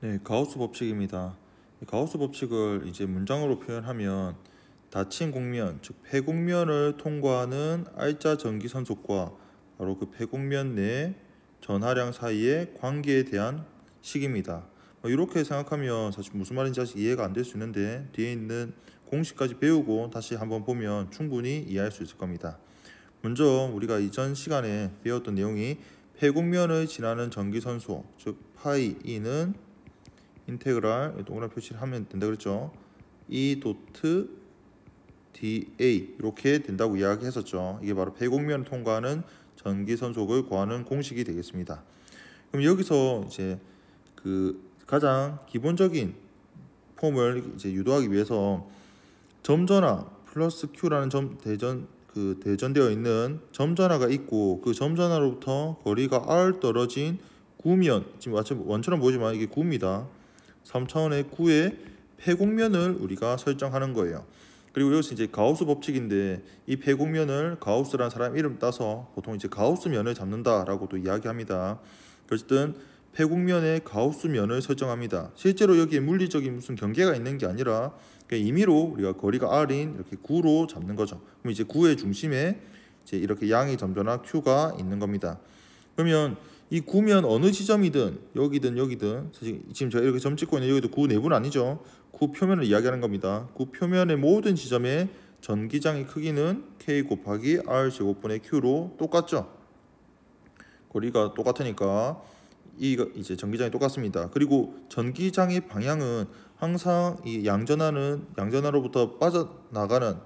네, 가우스 법칙입니다. 이 가우스 법칙을 이제 문장으로 표현하면 닫힌 곡면, 즉 폐곡면을 통과하는 R자 전기선속과 바로 그 폐곡면 내 전하량 사이의 관계에 대한 식입니다. 이렇게 생각하면 사실 무슨 말인지 아직 이해가 안 될 수 있는데 뒤에 있는 공식까지 배우고 다시 한번 보면 충분히 이해할 수 있을 겁니다. 먼저 우리가 이전 시간에 배웠던 내용이 폐곡면을 지나는 전기선소, 즉 파이 E는 인테그랄 동그란 표시를 하면 된다 그랬죠. E 도트 dA 이렇게 된다고 이야기했었죠. 이게 바로 폐곡면을 통과하는 전기선속을 구하는 공식이 되겠습니다. 그럼 여기서 이제 그 가장 기본적인 폼을 이제 유도하기 위해서 점전하 플러스 Q라는 대전되어 있는 점전하가 있고 그 점전하로부터 거리가 R 떨어진 구면, 지금 원처럼 보이지만 이게 구입니다. 3차원의 구의 폐곡면을 우리가 설정하는 거예요. 그리고 여기서 이제 가우스 법칙인데 이 폐곡면을 가우스라는 사람 이름 따서 보통 이제 가우스면을 잡는다라고도 이야기합니다. 어쨌든 폐곡면의 가우스면을 설정합니다. 실제로 여기에 물리적인 무슨 경계가 있는 게 아니라 임의로 우리가 거리가 R인 이렇게 구로 잡는 거죠. 그럼 이제 구의 중심에 이제 이렇게 양의 점전화 Q가 있는 겁니다. 그러면 이 구면 어느 지점이든 여기든 사실 지금 제가 이렇게 점 찍고 있는 여기도 구 내부는 아니죠. 구 표면을 이야기하는 겁니다. 구 표면의 모든 지점의 전기장의 크기는 K 곱하기 R 제곱분의 Q로 똑같죠. 거리가 똑같으니까 이제 전기장이 똑같습니다. 그리고 전기장의 방향은 항상 이 양전하로부터 퍼져나가는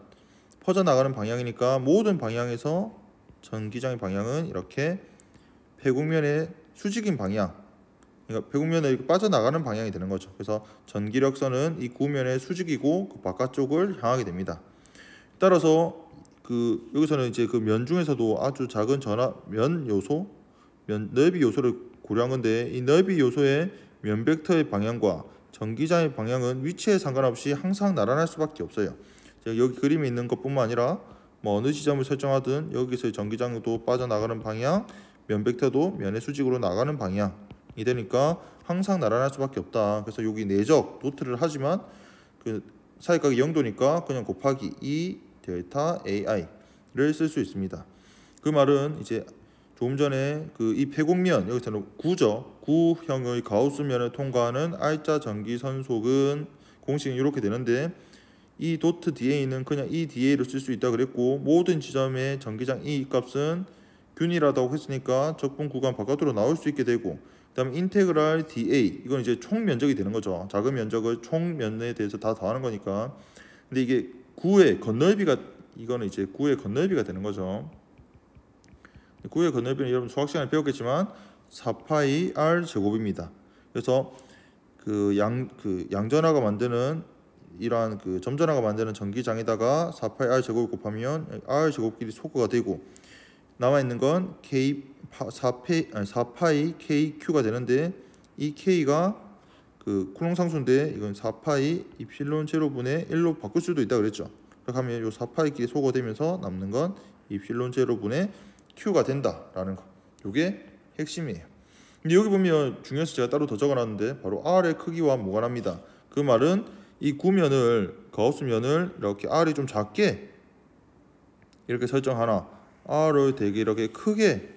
방향이니까 모든 방향에서 전기장의 방향은 이렇게 폐곡면의 수직인 방향, 그러니까 폐곡면에 이렇게 빠져나가는 방향이 되는 거죠. 그래서 전기력선은 이 구면의 수직이고 그 바깥쪽을 향하게 됩니다. 따라서 여기서는 이제 그 면 중에서도 아주 작은 넓이 요소를 고려한 건데 이 넓이 요소의 면 벡터의 방향과 전기장의 방향은 위치에 상관없이 항상 나란할 수밖에 없어요. 여기 그림에 있는 것뿐만 아니라 뭐 어느 지점을 설정하든 여기서 전기장도 빠져나가는 방향, 면 벡터도 면의 수직으로 나가는 방향이 되니까 항상 나란할 수밖에 없다. 그래서 여기 내적 도트를 하지만 그 사이각이 0도니까 그냥 곱하기 2 델타 AI를 쓸 수 있습니다. 그 말은 이제 조금 전에 이 폐곡면 여기서는 구죠. 구형의 가우스면을 통과하는 R자 전기선속은 공식은 이렇게 되는데 이 도트 DA는 그냥 이 DA로 쓸 수 있다 그랬고 모든 지점의 전기장 E 값은 균일하다고 했으니까 적분 구간 바깥으로 나올 수 있게 되고 그다음에 인테그랄 dA 이건 이제 총 면적이 되는 거죠. 작은 면적을 총 면에 대해서 다 더하는 거니까. 근데 이게 구의 건널비가 이거는 이제 구의 건널비가 되는 거죠. 구의 건널비는 여러분 수학 시간에 배웠겠지만 4파이 R 제곱입니다. 그래서 양전하가 만드는 이러한 점전하가 만드는 전기장에다가 4파이 R 제곱을 곱하면 R 제곱끼리 소거가 되고 남아 있는 건 4파이 KQ가 되는데 이 K가 쿨롱 상수인데 이건 4파이 이필론 제로분의 1로 바꿀 수도 있다 그랬죠. 그렇게 하면 이 4파이끼리 소거되면서 남는 건 이필론 제로분의 Q가 된다라는 거. 이게 핵심이에요. 근데 여기 보면 중요해서 제가 따로 더 적어놨는데 바로 R의 크기와 무관합니다. 그 말은 이 구면을 가우스면을 이렇게 R이 좀 작게 이렇게 설정하나 R을 되게 이렇게 크게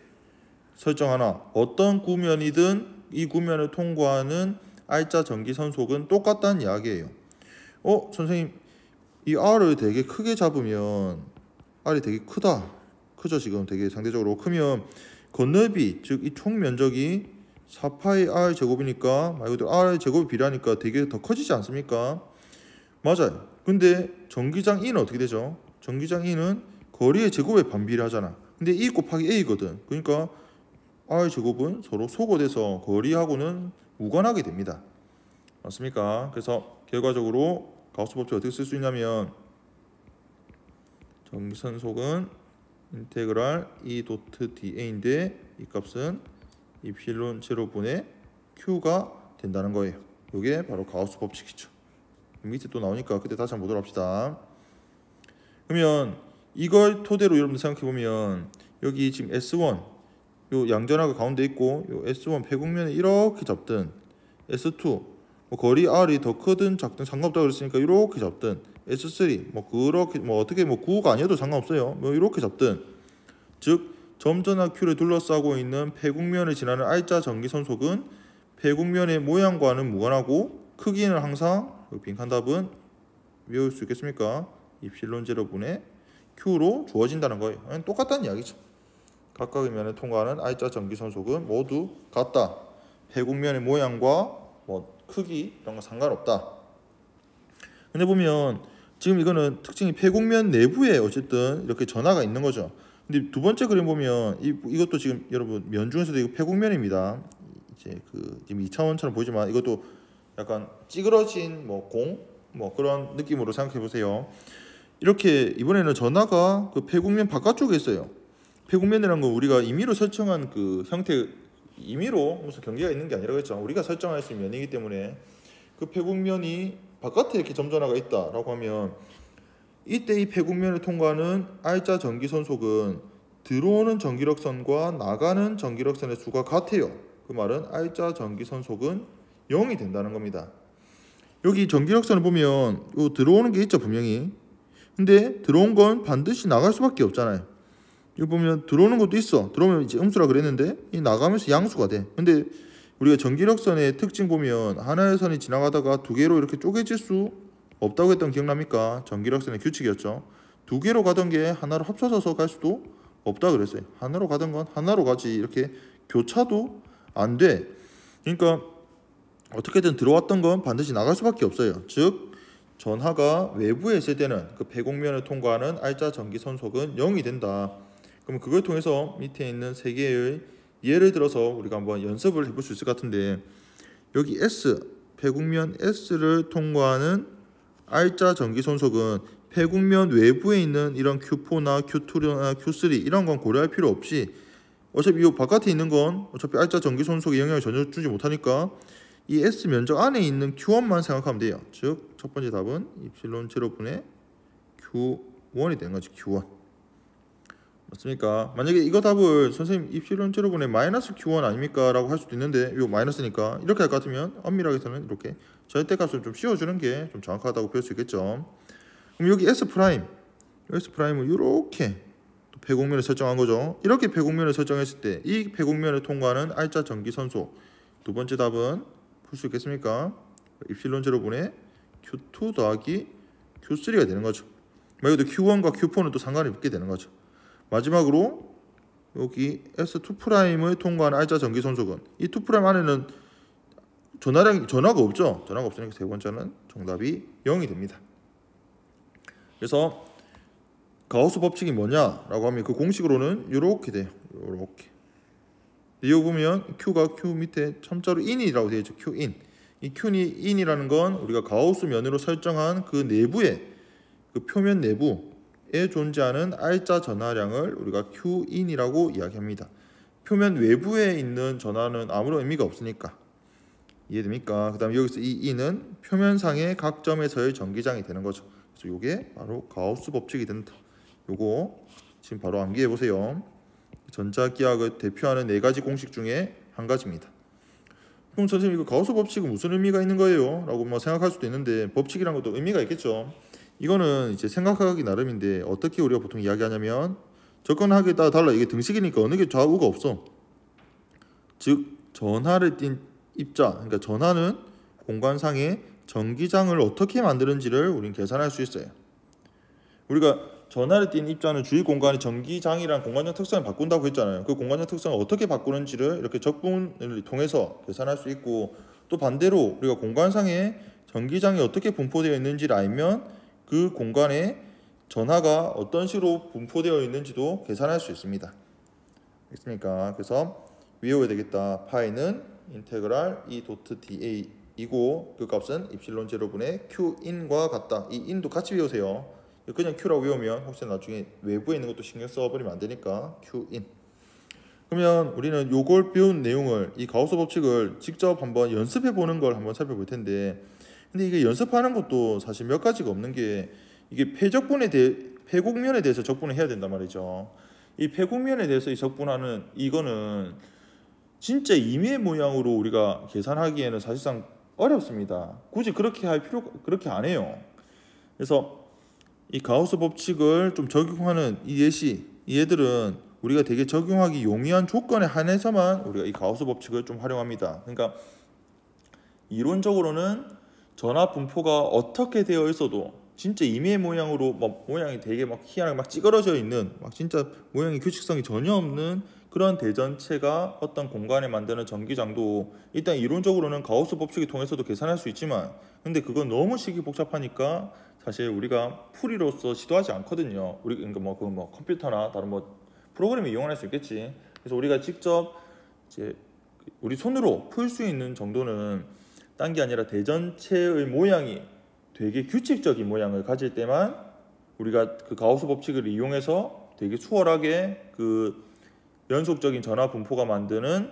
설정하나 어떤 구면이든 이 구면을 통과하는 R자 전기선속은 똑같다는 이야기예요. 선생님 이 R을 되게 크게 잡으면 R이 되게 크죠. 지금 되게 상대적으로 크면 건널비 즉 이 총 면적이 4파이 R 제곱이니까 말 그대로 R 제곱이 비례하니까 되게 더 커지지 않습니까? 맞아요. 근데 전기장 E는 어떻게 되죠? 전기장 E는 거리의 제곱에 반비례하잖아. 근데 E 곱하기 A거든. 그러니까 R 제곱은 서로 소거돼서 거리하고는 무관하게 됩니다. 맞습니까? 그래서 결과적으로 가우스 법칙을 어떻게 쓸 수 있냐면 전기선속은 인테그랄 E 도트 dA인데 이 값은 이필론 제로분의 Q가 된다는 거예요. 이게 바로 가우스 법칙이죠. 밑에 또 나오니까 그때 다시 한번 보도록 합시다. 그러면 이걸 토대로 여러분들 생각해보면 여기 지금 S1 요 양전하가 가운데 있고 요 S1 폐곡면을 이렇게 잡든 S2 뭐 거리 R이 더 크든 작든 상관없다고 그랬으니까 이렇게 잡든 S3 뭐 그렇게 뭐 어떻게 뭐 9가 아니어도 상관없어요. 뭐 이렇게 잡든 즉 점전화 Q를 둘러싸고 있는 폐국면을 지나는 R자 전기선속은 폐국면의 모양과는 무관하고 크기는 항상 빈칸답은 외울 수 있겠습니까? 입실론 제로분의 Q로 주어진다는 거예요. 똑같다는 이야기죠. 각각의 면을 통과하는 R자 전기선속은 모두 같다. 폐국면의 모양과 뭐 크기 이런 거 상관없다. 근데 보면 지금 이거는 특징이 폐국면 내부에 어쨌든 이렇게 전하가 있는 거죠. 근데 두 번째 그림 보면 이것도 지금 여러분 면 중에서도 이거 폐국면입니다. 이제 그 지금 2차원처럼 보이지만 이것도 약간 찌그러진 뭐 공 뭐 그런 느낌으로 생각해 보세요. 이렇게 이번에는 전하가 그 폐국면 바깥쪽에 있어요. 폐국면이라는 건 우리가 임의로 설정한 그 형태, 임의로 무슨 경계가 있는 게 아니라고 했죠. 우리가 설정할 수 있는 면이기 때문에 그 폐국면이 바깥에 이렇게 점전화가 있다라고 하면 이때 이 폐국면을 통과하는 R자 전기선속은 들어오는 전기력선과 나가는 전기력선의 수가 같아요. 그 말은 R자 전기선속은 0이 된다는 겁니다. 여기 전기력선을 보면 요 들어오는 게 있죠, 분명히. 근데 들어온 건 반드시 나갈 수밖에 없잖아요. 여기 보면 들어오는 것도 있어. 들어오면 이제 음수라 그랬는데 이 나가면서 양수가 돼. 근데 우리가 전기력선의 특징 보면 하나의 선이 지나가다가 두 개로 이렇게 쪼개질 수 없다고 했던 기억납니까? 전기력선의 규칙이었죠. 두 개로 가던 게 하나로 합쳐져서 갈 수도 없다 그랬어요. 하나로 가던 건 하나로 가지 이렇게 교차도 안 돼. 그러니까 어떻게든 들어왔던 건 반드시 나갈 수밖에 없어요. 즉 전하가 외부에 있을 때는 그 폐곡면을 통과하는 R자 전기선속은 0이 된다. 그럼 그걸 통해서 밑에 있는 세 개의 예를 들어서 우리가 한번 연습을 해볼 수 있을 것 같은데 여기 S, 폐국면 S를 통과하는 R자 전기선속은 폐국면 외부에 있는 이런 Q4나 Q2나 Q3 이런 건 고려할 필요 없이 어차피 이 바깥에 있는 건 어차피 R자 전기선속에 영향을 전혀 주지 못하니까 이 S 면적 안에 있는 Q1만 생각하면 돼요. 즉 첫 번째 답은 입실론 제로분의 Q1이 되는 거지. Q1 맞습니까? 만약에 이거 답을 선생님 입실론 제로분의 마이너스 Q1 아닙니까? 라고 할 수도 있는데 이거 마이너스니까 이렇게 할 것 같으면 엄밀하게서는 이렇게 절대값을 좀 씌워주는 게 좀 정확하다고 볼 수 있겠죠. 그럼 여기 S 프라임, S프라임을 이렇게 폐곡면을 설정한 거죠. 이렇게 폐곡면을 설정했을 때 이 폐곡면을 통과하는 R자 전기선속 두 번째 답은 풀 수 있겠습니까? 입실론 제로분의 Q2 더하기 Q3가 되는 거죠. 말 그대로 Q1과 Q4는 또 상관이 없게 되는 거죠. 마지막으로 여기 S2'을 통과하는 R자 전기선속은 이 2' 안에는 전하가 없죠. 전하가 없으니까 세 번째는 정답이 0이 됩니다. 그래서 가우스 법칙이 뭐냐라고 하면 그 공식으로는 이렇게 돼요. 이렇게. 이거 보면 Q가 Q 밑에 첨자로 in이라고 되어 있죠. Qin. 이 Qin이라는 건 우리가 가우스 면으로 설정한 그 내부에 그 표면 내부에 존재하는 R자 전하량을 우리가 Qin이라고 이야기합니다. 표면 외부에 있는 전하는 아무런 의미가 없으니까. 이해됩니까? 그 다음에 여기서 이 E는 표면상의 각 점에서의 전기장이 되는 거죠. 그래서 이게 바로 가우스 법칙이 된다. 요거 지금 바로 암기해 보세요. 전자기하학을 대표하는 네 가지 공식 중에 한 가지입니다. 그럼 선생님 이거 가우스 법칙은 무슨 의미가 있는 거예요? 라고 뭐 생각할 수도 있는데 법칙이란 것도 의미가 있겠죠. 이거는 이제 생각하기 나름인데 어떻게 우리가 보통 이야기하냐면 접근하기에 따라 달라. 이게 등식이니까 어느 게 좌우가 없어. 즉 전하를 띤 입자, 그러니까 전하는 공간상의 전기장을 어떻게 만드는지를 우리는 계산할 수 있어요. 우리가 전하를 띤 입자는 주위 공간의 전기장이란 공간적 특성을 바꾼다고 했잖아요. 그 공간적 특성을 어떻게 바꾸는지를 이렇게 적분을 통해서 계산할 수 있고 또 반대로 우리가 공간상의 전기장이 어떻게 분포되어 있는지를 알면 그 공간에 전하가 어떤 식으로 분포되어 있는지도 계산할 수 있습니다. 알겠습니까? 그래서 외워야 되겠다. 파이는 인테그랄 E 도트 dA 이고 그 값은 입실론 제로분의 Q인과 같다. 이 인도 같이 외우세요. 그냥 Q라고 외우면 혹시 나중에 외부에 있는 것도 신경 써버리면 안 되니까 Q인. 그러면 우리는 요걸 배운 내용을 이 가우스 법칙을 직접 한번 연습해 보는 걸 한번 살펴볼 텐데 근데 이게 연습하는 것도 사실 몇 가지가 없는 게 이게 폐곡면에 대해서 적분을 해야 된단 말이죠. 이 폐곡면에 대해서 이 적분하는 이거는 진짜 임의 모양으로 우리가 계산하기에는 사실상 어렵습니다. 굳이 그렇게 할 필요가 그렇게 안 해요. 그래서 이 가우스 법칙을 좀 적용하는 이 예시, 이 애들은 우리가 되게 적용하기 용이한 조건에 한해서만 우리가 이 가우스 법칙을 좀 활용합니다. 그러니까 이론적으로는 전압 분포가 어떻게 되어 있어도 진짜 임의 모양으로 모양이 되게 막 희한하게 막 찌그러져 있는 막 진짜 모양이 규칙성이 전혀 없는 그런 대전체가 어떤 공간에 만드는 전기장도 일단 이론적으로는 가우스 법칙을 통해서도 계산할 수 있지만 근데 그건 너무 식이 복잡하니까 사실 우리가 풀이로서 시도하지 않거든요. 우리 그러니까 뭐 컴퓨터나 다른 뭐 프로그램을 이용할 수 있겠지. 그래서 우리가 직접 이제 우리 손으로 풀 수 있는 정도는 딴 게 아니라 대전체의 모양이 되게 규칙적인 모양을 가질 때만 우리가 그 가우스 법칙을 이용해서 되게 수월하게 그 연속적인 전압 분포가 만드는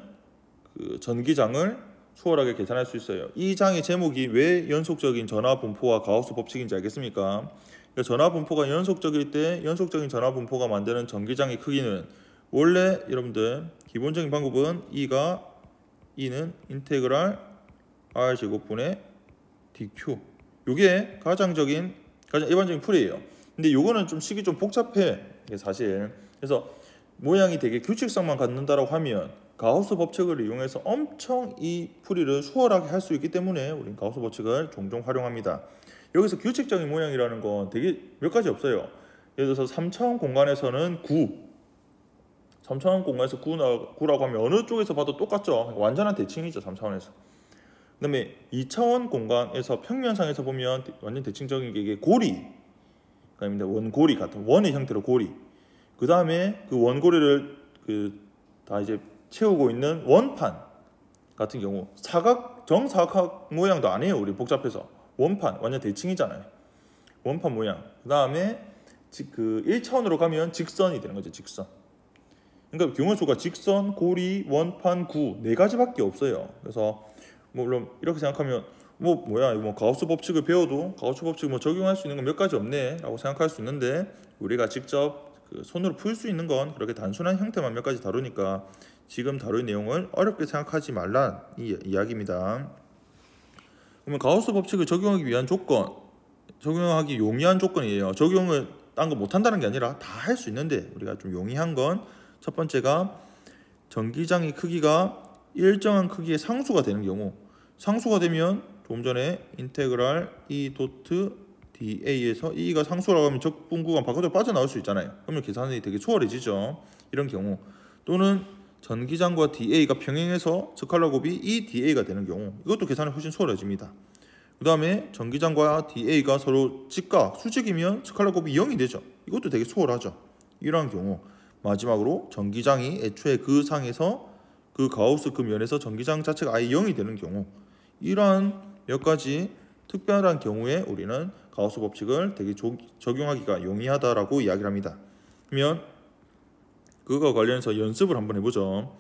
그 전기장을 수월하게 계산할 수 있어요. 이 장의 제목이 왜 연속적인 전압 분포와 가우스 법칙인지 알겠습니까? 그러니까 전압 분포가 연속적일 때 연속적인 전압 분포가 만드는 전기장의 크기는 원래 여러분들 기본적인 방법은 E는 인테그랄 R 제곱분의 dq. 요게 가장 일반적인 풀이에요. 근데 요거는 좀 식이 좀 복잡해. 이게 사실. 그래서 모양이 되게 규칙성만 갖는다라고 하면 가우스 법칙을 이용해서 엄청 이 풀이를 수월하게 할 수 있기 때문에 우리는 가우스 법칙을 종종 활용합니다. 여기서 규칙적인 모양이라는 건 되게 몇 가지 없어요. 예를 들어서 3차원 공간에서는 9. 3차원 공간에서 9라고 하면 어느 쪽에서 봐도 똑같죠. 완전한 대칭이죠. 3차원에서. 그 다음에 2차원 공간에서 평면상에서 보면 완전 대칭적인 게 이게 고리, 그러니까 원고리 같은 원의 형태로 고리. 그 다음에 그 원고리를 다 이제 채우고 있는 원판 같은 경우 정사각 모양도 아니에요. 우리 복잡해서 원판 완전 대칭이잖아요. 원판 모양. 그 다음에 그 1차원으로 가면 직선이 되는 거죠. 직선. 그러니까 경우수가 직선, 고리, 원판, 구 네 가지밖에 없어요. 그래서 물론 이렇게 생각하면 가우스 법칙을 배워도 가우스 법칙 적용할 수 있는 건 몇 가지 없네라고 생각할 수 있는데 우리가 직접 손으로 풀 수 있는 건 그렇게 단순한 형태만 몇 가지 다루니까 지금 다룰 내용을 어렵게 생각하지 말란 이야기입니다. 그러면 가우스 법칙을 적용하기 위한 조건, 적용하기 용이한 조건이에요. 적용을 딴 거 못한다는 게 아니라 다 할 수 있는데 우리가 좀 용이한 건 첫 번째가 전기장의 크기가 일정한 크기의 상수가 되는 경우, 상수가 되면 조금 전에 인테그랄 E 도트 dA에서 E가 상수라고 하면 적분 구간 바깥으로 빠져나올 수 있잖아요. 그러면 계산이 되게 수월해지죠. 이런 경우 또는 전기장과 dA가 평행해서 스칼라 곱이 E dA가 되는 경우 이것도 계산이 훨씬 수월해집니다. 그 다음에 전기장과 dA가 서로 직각 수직이면 스칼라 곱이 0이 되죠. 이것도 되게 수월하죠. 이러한 경우 마지막으로 전기장이 애초에 그 상에서 그 가우스 그 면에서 전기장 자체가 아예 0이 되는 경우 이러한 몇 가지 특별한 경우에 우리는 가우스 법칙을 되게 적용하기가 용이하다라고 이야기를 합니다. 그러면 그거와 관련해서 연습을 한번 해보죠.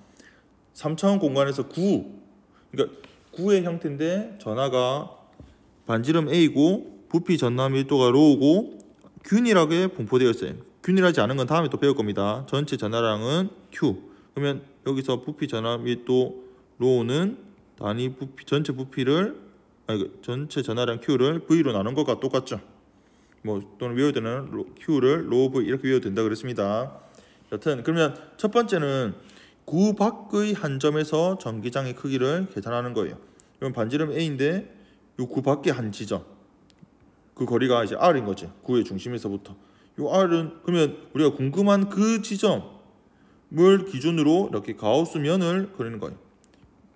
3차원 공간에서 그러니까 9의 형태인데 전하가 반지름 A고 부피 전남 밀도가 ρ고 균일하게 분포되어 있어요. 균일하지 않은 건 다음에 또 배울 겁니다. 전체 전하량은 Q. 그러면 여기서 부피 전압 밀도 ρ는 단위 부피 전체 전하량 Q를 V로 나눈 것과 똑같죠. 또는 외워야 되는 Q를 ρ V 이렇게 외워도 된다 그랬습니다. 여튼 그러면 첫 번째는 9 밖의 한 점에서 전기장의 크기를 계산하는 거예요. 그럼 반지름 A인데 이 9 밖의 한 지점 그 거리가 이제 R인 거지. 9의 중심에서부터 이 R은 그러면 우리가 궁금한 그 지점을 기준으로 이렇게 가우스 면을 그리는 거예요.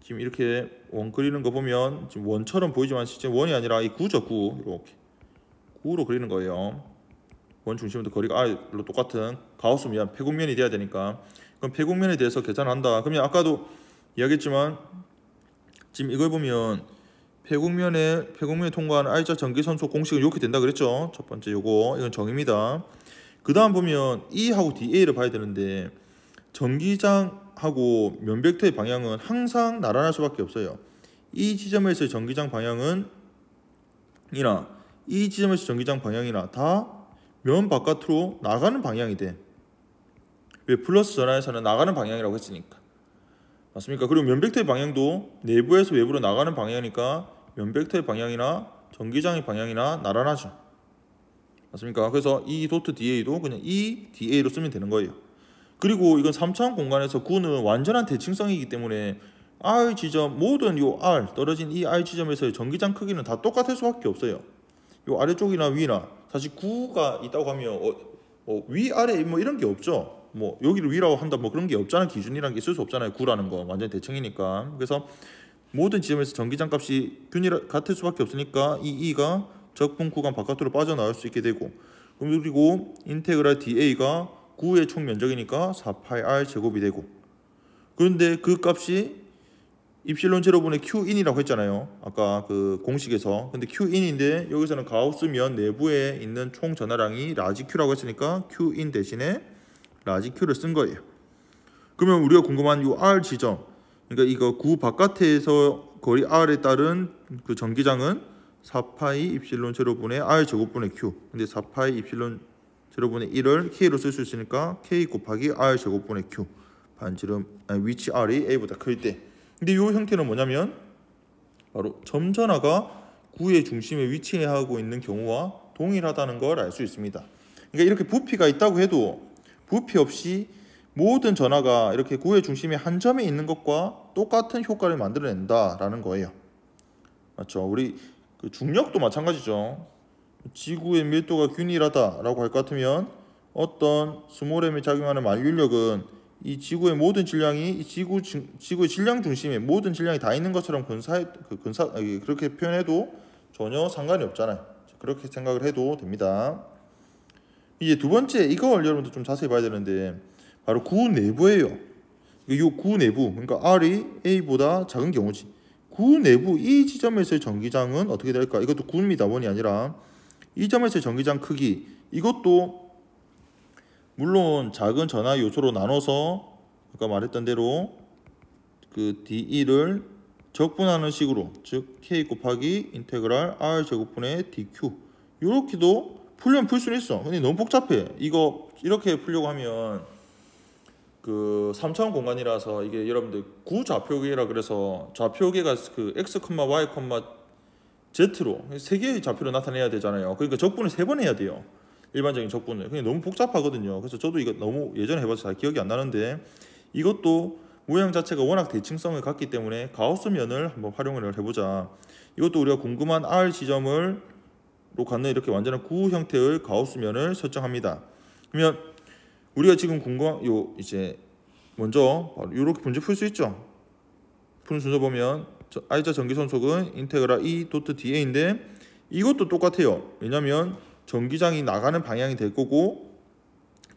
지금 이렇게 원 그리는 거 보면 지금 원처럼 보이지만 실제 원이 아니라 이 9죠. 9 이렇게 9로 그리는 거예요. 원 중심부터 거리가 R로 똑같은 가우스 면 폐곡면이 돼야 되니까 그럼 폐곡면에 대해서 계산한다. 그러면 아까도 이야기했지만 지금 이걸 보면 폐곡면에 통과하는 R자 전기선소 공식은 이렇게 된다 그랬죠. 첫 번째 이건 정의입니다. 그 다음 보면 E하고 dA를 봐야 되는데 전기장하고 면 벡터의 방향은 항상 나란할 수밖에 없어요. 이 지점에서의 전기장 방향은 이 지점에서 전기장 방향이나 다 면 바깥으로 나가는 방향이 돼. 왜? 플러스 전하에서는 나가는 방향이라고 했으니까. 맞습니까? 그리고 면벡터의 방향도 내부에서 외부로 나가는 방향이니까 면벡터의 방향이나 전기장의 방향이나 나란하죠. 맞습니까? 그래서 이 도트 DA도 그냥 이 DA로 쓰면 되는 거예요. 그리고 이건 3차원 공간에서 구는 완전한 대칭성이기 때문에 R 지점 모든 요 R 떨어진 이 R 지점에서의 전기장 크기는 다 똑같을 수밖에 없어요. 요 아래쪽이나 위나 사실 구가 있다고 하면 위 아래 뭐 이런 게 없죠. 뭐 여기를 위라고 한다 뭐 그런 게 없잖아. 기준이라는 게 있을 수 없잖아요. 구라는 거 완전 대칭이니까. 그래서 모든 지점에서 전기장 값이 균일 같을 수밖에 없으니까 이 E가 적분 구간 바깥으로 빠져나올 수 있게 되고, 그리고 인테그랄 DA가 9의 총 면적이니까 4파이 제곱이 되고, 그런데 그 값이 입실론 제로분의 Q인이라고 했잖아요. 아까 그 공식에서. 근데 Q인인데 여기서는 가우스면 내부에 있는 총 전하량이 라지 Q라고 했으니까 Q인 대신에 라지 Q를 쓴 거예요. 그러면 우리가 궁금한 이 R 지점, 그러니까 이거 구 바깥에서 거리 R에 따른 그 전기장은 4파이 입실론 제로분의 R 제곱분의 Q. 근데 4파이 입실론 제로분의 1을 K로 쓸 수 있으니까 K 곱하기 R 제곱분의 Q. 반지름 위치 R이 A보다 클 때. 근데 이 형태는 뭐냐면 바로 점전하가 구의 중심에 위치하고 있는 경우와 동일하다는 걸 알 수 있습니다. 그러니까 이렇게 부피가 있다고 해도 부피 없이 모든 전하가 이렇게 구의 중심에 한 점에 있는 것과 똑같은 효과를 만들어낸다라는 거예요. 맞죠? 우리 그 중력도 마찬가지죠. 지구의 밀도가 균일하다라고 할 것 같으면 어떤 스몰m에 작용하는 만율력은 이 지구의 모든 질량이 이 지구의 질량 중심에 모든 질량이 다 있는 것처럼 그렇게 표현해도 전혀 상관이 없잖아요. 그렇게 생각을 해도 됩니다. 이제 두 번째, 이걸 여러분들 좀 자세히 봐야 되는데 바로 구 내부예요. 이 구 내부, 그러니까 R이 A보다 작은 경우지. 구 내부 이 지점에서의 전기장은 어떻게 될까? 이것도 구입니다. 원이 아니라 이 점에서의 전기장 크기, 이것도 물론 작은 전하 요소로 나눠서 아까 말했던 대로 그 DE를 적분하는 식으로, 즉 K 곱하기 인테그랄 R 제곱분의 DQ, 이렇게도 풀면 풀 수는 있어. 근데 너무 복잡해. 이거 이렇게 풀려고 하면 그 3차원 공간이라서 이게 여러분들 구좌표계라 그래서 좌표계가 그 x, y, z로 세 개의 좌표로 나타내야 되잖아요. 그러니까 적분을 3번 해야 돼요. 일반적인 적분을. 그게 너무 복잡하거든요. 그래서 저도 이거 너무 예전에 해봐서 잘 기억이 안 나는데, 이것도 모양 자체가 워낙 대칭성을 갖기 때문에 가우스면을 한번 활용을 해보자. 이것도 우리가 궁금한 R 지점을 로 갖는 이렇게 완전한 구 형태의 가우스면을 설정합니다. 그러면 우리가 지금 궁금한 이제 먼저 바로 이렇게 문제 풀 수 있죠. 푸는 순서 보면 I자 전기선속은 인테그랄 E 도트 DA인데 이것도 똑같아요. 왜냐면 전기장이 나가는 방향이 될 거고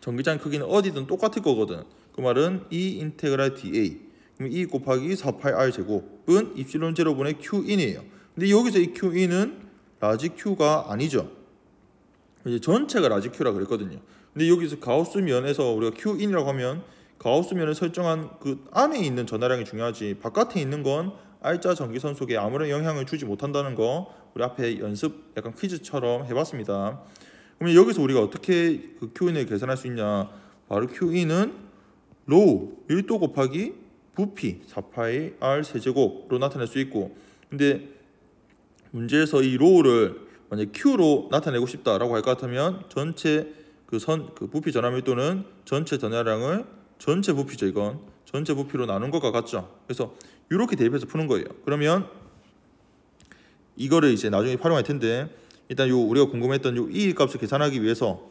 전기장 크기는 어디든 똑같을 거거든. 그 말은 E 인테그랄 DA, 그럼 E 곱하기 4파이 R 제곱은 입실론 제로분의 Q인이에요. 근데 여기서 이 Q인은 라지 Q가 아니죠. 이제 전체가 라지 Q라 그랬거든요. 근데 여기서 가우스면에서 우리가 Q인이라고 하면 가우스면을 설정한 그 안에 있는 전하량이 중요하지, 바깥에 있는 건 R자 전기선속에 아무런 영향을 주지 못한다는 거 우리 앞에 연습 약간 퀴즈처럼 해봤습니다. 그러면 여기서 우리가 어떻게 그 Q인을 계산할 수 있냐? 바로 Q인은 로우 1도 곱하기 부피 4파이 R 세제곱으로 나타낼 수 있고, 근데 문제에서 이 로우를 만약 Q로 나타내고 싶다라고 할 것 같으면 전체 그 부피 전하 밀도는 전체 전하량을 전체 부피죠. 이건 전체 부피로 나눈 것과 같죠. 그래서 이렇게 대입해서 푸는 거예요. 그러면 이거를 이제 나중에 활용할 텐데, 일단 우리가 궁금했던 요 E 값을 계산하기 위해서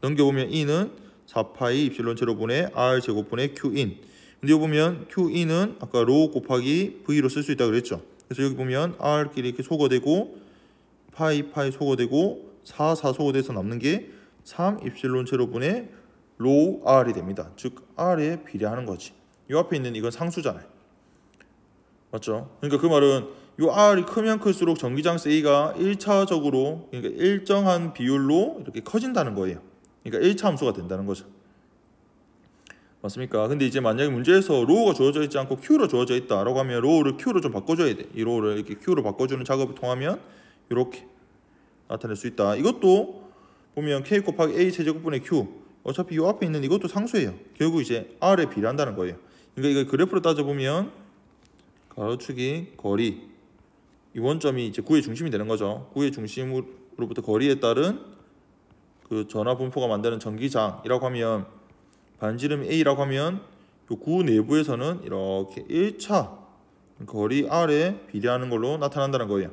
넘겨보면 E는 4파이 입실론 제로분의 R 제곱분의 Q인. 근데 여기 보면 Q인은 아까 로 곱하기 V로 쓸 수 있다고 그랬죠. 그래서 여기 보면 R끼리 이렇게 소거되고 파이 소거되고 4 소거돼서 남는 게 3 입실론 제로분의 로 R이 됩니다. 즉 R에 비례하는 거지. 이 앞에 있는 이건 상수잖아요. 맞죠? 그러니까 그 말은 이 R이 크면 클수록 전기장 A가 1차적으로, 그러니까 일정한 비율로 이렇게 커진다는 거예요. 그러니까 1차 함수가 된다는 거죠. 맞습니까? 근데 이제 만약에 문제에서 로우가 주어져 있지 않고 Q로 주어져 있다라고 하면 로우를 Q로 좀 바꿔줘야 돼. 이 로우를 이렇게 Q로 바꿔주는 작업을 통하면 이렇게 나타낼 수 있다. 이것도 보면 K 곱하기 A 세제곱분의 Q, 어차피 이 앞에 있는 이것도 상수예요. 결국 이제 R에 비례한다는 거예요. 그러니까 이거 그래프로 따져보면 가로축이 거리, 이 원점이 이제 구의 중심이 되는 거죠. 구의 중심으로부터 거리에 따른 그 전화 분포가 만드는 전기장이라고 하면, 반지름이 A라고 하면 이 구 내부에서는 이렇게 1차 거리 R에 비례하는 걸로 나타난다는 거예요.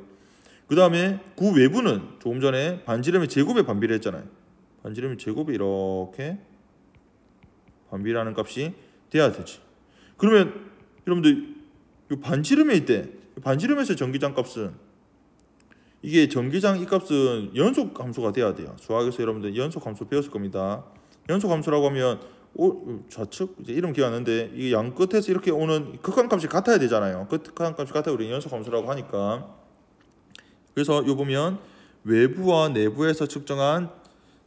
그 다음에 구 외부는 조금 전에 반지름의 제곱에 반비례 했잖아요. 반지름의 제곱이 이렇게 반비례하는 값이 돼야 되지. 그러면 여러분들 이 반지름일 때, 반지름에서 전기장 값은, 이게 전기장 이 값은 연속 함수가 돼야 돼요. 수학에서 여러분들 연속 함수 배웠을 겁니다. 연속 함수라고 하면 좌측 이제 이름 기억 안 나는데, 이 양 끝에서 이렇게 오는 극한값이 같아야 되잖아요. 극한값이 같아야 우리 연속 함수라고 하니까. 그래서 요 보면 외부와 내부에서 측정한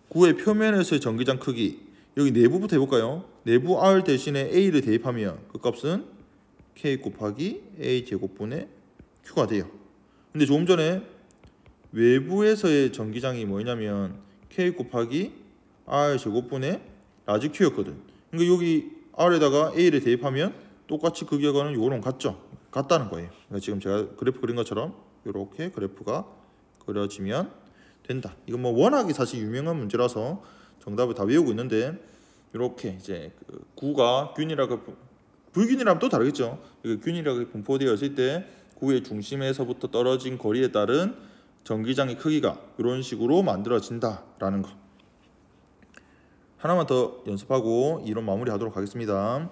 구의 표면에서의 전기장 크기, 여기 내부부터 해볼까요? 내부 R 대신에 A를 대입하면 그 값은 K 곱하기 A 제곱분의 Q가 돼요. 근데 조금 전에 외부에서의 전기장이 뭐냐면 K 곱하기 R 제곱분의 라지 Q였거든. 그러니까 여기 R에다가 A를 대입하면 똑같이 그 결과는 요거랑 같죠? 같다는 거예요. 그러니까 지금 제가 그래프 그린 것처럼 이렇게 그래프가 그려지면 된다. 이건 뭐 워낙에 사실 유명한 문제라서 정답을 다 외우고 있는데, 이렇게 이제 그 구가 균이라고, 불균이라면 또 다르겠죠. 균이라고 분포되어 있을 때 구의 중심에서부터 떨어진 거리에 따른 전기장의 크기가 이런 식으로 만들어진다라는 거. 하나만 더 연습하고 이론 마무리하도록 하겠습니다.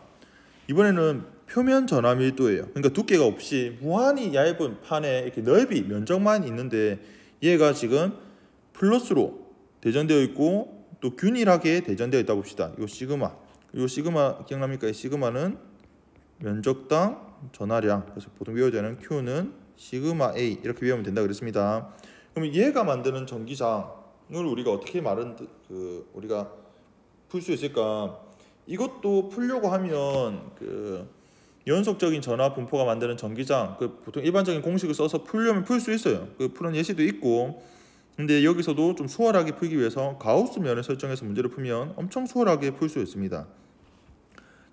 이번에는 표면 전화 밀도예요. 그러니까 두께가 없이 무한히 얇은 판에 이렇게 넓이 면적만 있는데, 얘가 지금 플러스로 대전되어 있고 또 균일하게 대전되어 있다 봅시다. 요 시그마 기억납니까? 이 시그마는 면적당 전하량, 그래서 보통 외워야 되는 Q는 시그마 A 이렇게 외우면 된다 그랬습니다. 그럼 얘가 만드는 전기장을 우리가 어떻게 우리가 풀 수 있을까? 이것도 풀려고 하면 그 연속적인 전하 분포가 만드는 전기장, 그 보통 일반적인 공식을 써서 풀려면 풀 수 있어요. 그 푸는 예시도 있고. 근데 여기서도 좀 수월하게 풀기 위해서 가우스 면을 설정해서 문제를 풀면 엄청 수월하게 풀 수 있습니다.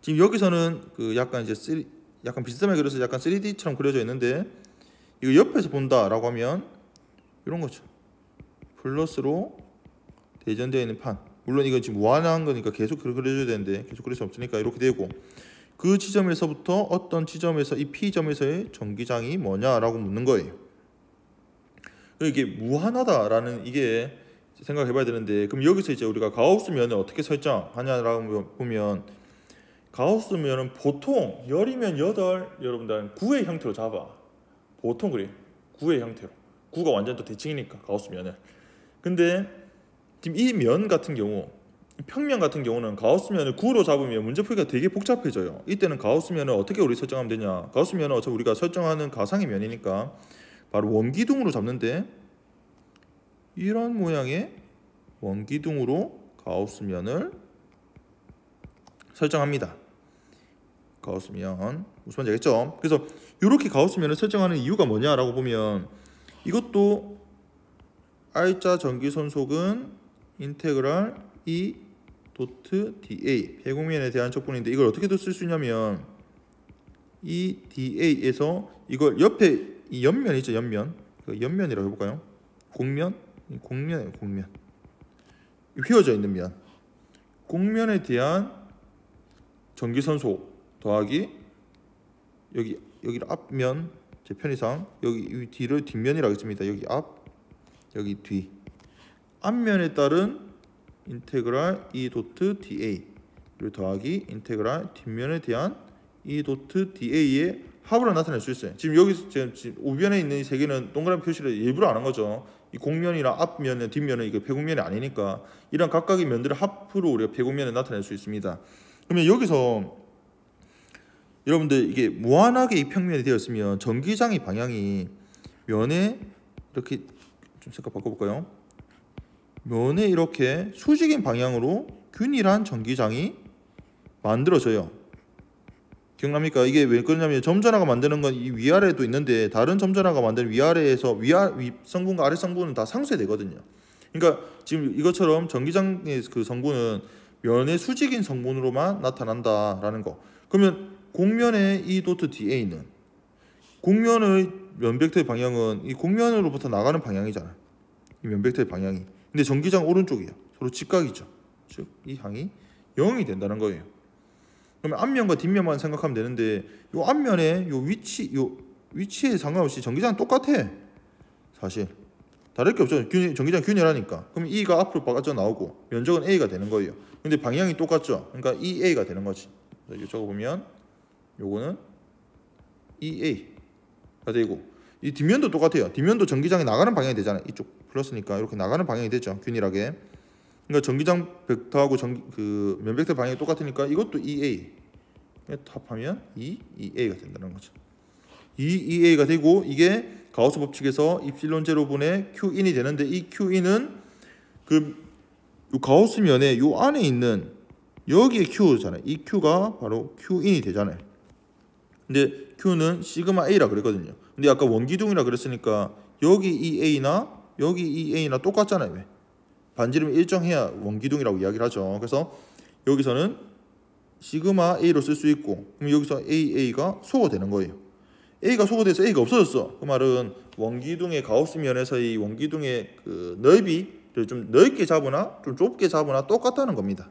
지금 여기서는 그 약간 비슷하게 그려서 약간 3D처럼 그려져 있는데, 이거 옆에서 본다라고 하면 이런 거죠. 플러스로 대전되어 있는 판. 물론 이건 지금 무한한 거니까 계속 그려줘야 되는데 계속 그릴 수 없으니까 이렇게 되고, 그 지점에서부터 어떤 지점에서 이 P점에서의 전기장이 뭐냐라고 묻는 거예요. 이게 무한하다라는, 이게 생각해봐야 되는데, 그럼 여기서 이제 우리가 가우스면을 어떻게 설정하냐라고 보면, 가우스면은 보통 열이면 8, 여러분들 9의 형태로 잡아. 보통 그래요. 9의 형태로. 9가 완전 또 대칭이니까 가우스면은. 근데 지금 이 면 같은 경우, 평면 같은 경우는 가우스면을 9로 잡으면 문제 풀기가 되게 복잡해져요. 이때는 가우스면을 어떻게 우리 설정하면 되냐? 가우스면은 어차피 우리가 설정하는 가상의 면이니까 바로 원기둥으로 잡는데, 이런 모양의 원기둥으로 가우스면을 설정합니다. 가우스면 무슨 말인지 알겠죠? 그래서 이렇게 가우스면을 설정하는 이유가 뭐냐라고 보면, 이것도 R자 전기선속은 인테그랄 E 도트 dA 배곡면에 대한 척분인데, 이걸 어떻게 쓸 수 있냐면, 이 dA에서 이걸 옆에 이 옆면 있죠, 옆면. 옆면이라고 해볼까요? 곡면이에요, 곡면. 휘어져 있는 면. 곡면에 대한 전기선속 더하기 여기를 앞면, 제 편의상 여기 뒤를 뒷면이라고 했습니다. 여기 앞, 여기 뒤. 앞면에 따른 인테그랄 E 도트 dA를 더하기 인테그랄 뒷면에 대한 E 도트 dA의 합으로 나타낼 수 있어요. 지금 여기 지금 우변에 있는 이 세 개는 동그라미 표시를 일부러 안 한 거죠. 이 곡면이랑 앞면은 뒷면은 이게 배곡면이 아니니까 이런 각각의 면들을 합으로 우리가 배곡면을 나타낼 수 있습니다. 그러면 여기서 여러분들 이게 무한하게 이 평면이 되었으면 전기장의 방향이 면에 이렇게, 좀 색깔 바꿔볼까요? 면에 이렇게 수직인 방향으로 균일한 전기장이 만들어져요. 기억납니까? 이게 왜 그러냐면 점전화가 만드는 건 이 위아래도 있는데, 다른 점전화가 만드는 위아래에서 위 성분과 아래 성분은 다 상쇄되거든요. 그러니까 지금 이것처럼 전기장의 그 성분은 면의 수직인 성분으로만 나타난다라는 거. 그러면 곡면의 E 도트 DA는 곡면의 면 벡터의 방향은 이 곡면으로부터 나가는 방향이잖아. 이 면 벡터의 방향이. 근데 전기장 오른쪽이야. 서로 직각이죠. 즉 이 항이 0이 된다는 거예요. 그러면 앞면과 뒷면만 생각하면 되는데 요 앞면의 요 위치에 상관없이 전기장은 똑같아. 사실 다를 게 없죠. 전기장 균열하니까. 그럼 E가 앞으로 빠져 나오고 면적은 A가 되는 거예요. 근데 방향이 똑같죠. 그러니까 EA가 되는 거지. 여기 적어보면 요거는 EA가 되고 이 뒷면도 똑같아요. 뒷면도 전기장이 나가는 방향이 되잖아요. 이쪽 플러스니까 이렇게 나가는 방향이 되죠. 균일하게. 그러니까 전기장 벡터하고 면 벡터 방향이 똑같으니까 이것도 EA. 합하면 EA가 된다는 거죠. EA가 되고 이게 가우스 법칙에서 입실론 제로분의 Q인이 되는데 이 Q인은 그 요 가우스 면에 요 안에 있는 여기에 Q잖아요. 이 Q가 바로 Q인이 되잖아요. 근데 Q는 시그마 A라 그랬거든요. 근데 아까 원기둥이라 그랬으니까 여기 EA나 여기 EA나 똑같잖아요. 왜? 반지름이 일정해야 원기둥이라고 이야기를 하죠. 그래서 여기서는 시그마 A로 쓸 수 있고 그럼 여기서 AA가 소거되는 거예요. A가 소거돼서 A가 없어졌어. 그 말은 원기둥의 가우스 면에서의 원기둥의 그 넓이를 좀 넓게 잡으나 좀 좁게 잡으나 똑같다는 겁니다.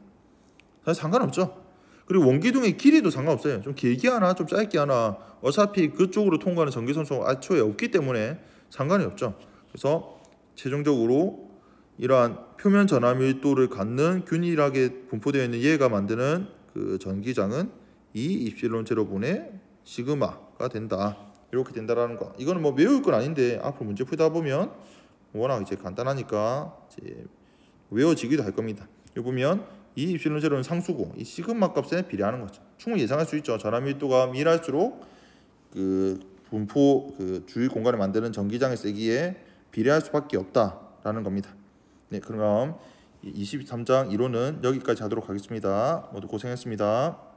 사실 상관없죠. 그리고 원기둥의 길이도 상관없어요. 좀 길게 하나 좀 짧게 하나 어차피 그쪽으로 통과하는 전기선수가 애초에 없기 때문에 상관이 없죠. 그래서 최종적으로 이러한 표면 전압 밀도를 갖는 균일하게 분포되어 있는 얘가 만드는 그 전기장은 이 입실론 제로분의 시그마가 된다. 이렇게 된다라는 거. 이거는 뭐 외울 건 아닌데 앞으로 문제 풀다 보면 워낙 이제 간단하니까 이제 외워지기도 할 겁니다. 여기 보면 이 입실론 제로는 상수고 이 시그마 값에 비례하는 거죠. 충분히 예상할 수 있죠. 전압 밀도가 밀할수록 그 분포 그 주위 공간을 만드는 전기장의 세기에 비례할 수밖에 없다라는 겁니다. 네, 그럼 23장 이론은 여기까지 하도록 하겠습니다. 모두 고생했습니다.